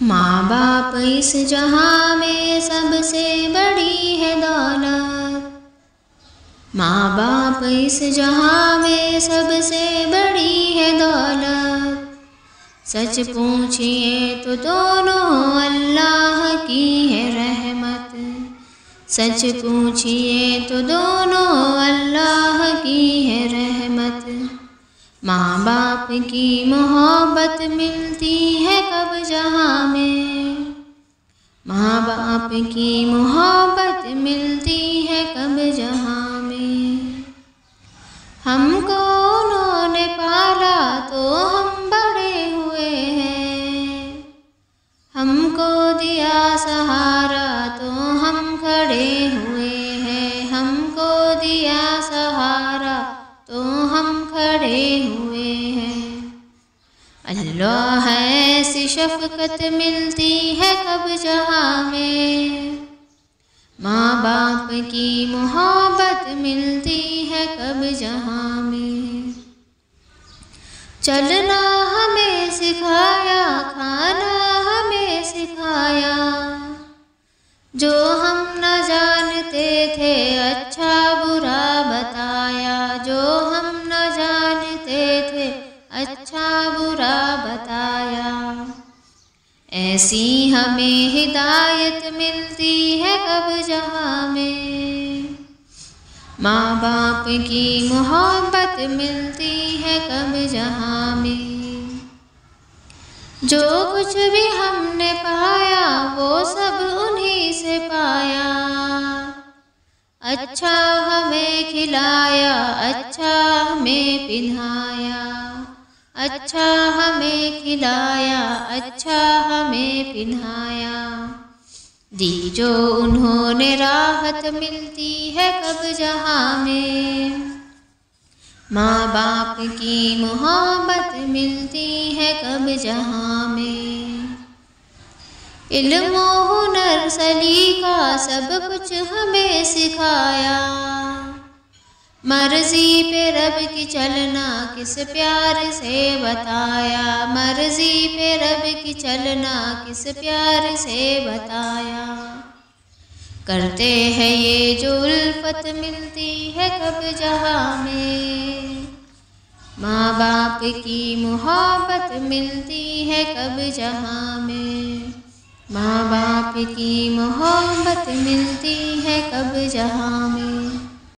माँ बाप इस जहाँ में सबसे बड़ी है दौलत। माँ बाप इस जहाँ में सबसे बड़ी है दौलत। सच पूछिए तो दोनों अल्लाह की है रहमत। सच पूछिए तो दोनों अल्लाह की है रहमत। माँ बाप की मोहब्बत मिलती है कब जहाँ में। माँ बाप की मोहब्बत मिलती है कब जहाँ में। हमको उन्होंने पाला तो हम बड़े हुए हैं। हमको दिया सहारा तो हम खड़े हुए हैं। हमको दिया सहारा तो हम खड़े हुए हैं। अल्लाह ऐसी शफ़क़त मिलती है कब जहाँ में। माँ बाप की मोहब्बत मिलती है कब जहाँ में। चलना हमें सिखाया, खाना हमें सिखाया। जो हम न जानते थे अच्छा बुरा बताया। जो हम न जानते थे अच्छा बुरा बताया। ऐसी हमें हिदायत मिलती है कब जहाँ में। माँ बाप की मोहब्बत मिलती है कब जहाँ में। जो कुछ भी हमने पाया वो सब उन्हीं से पाया। अच्छा हमें खिलाया, अच्छा हमें पिन्हाया। अच्छा हमें खिलाया, अच्छा हमें पिन्हाया। दी जो उन्होंने राहत मिलती है कब जहाँ में। माँ बाप की मोहब्बत मिलती है कब जहाँ में। इल्म व हुनर सलीका सब कुछ हमें सिखाया। मर्जी पे रब की चलना किस प्यार से बताया। मर्जी पे रब की चलना किस प्यार से बताया। करते हैं ये जो उल्फत मिलती है कब जहाँ में। माँ बाप की मोहब्बत मिलती है कब जहाँ में। माँ बाप की मोहब्बत मिलती है कब जहाँ में।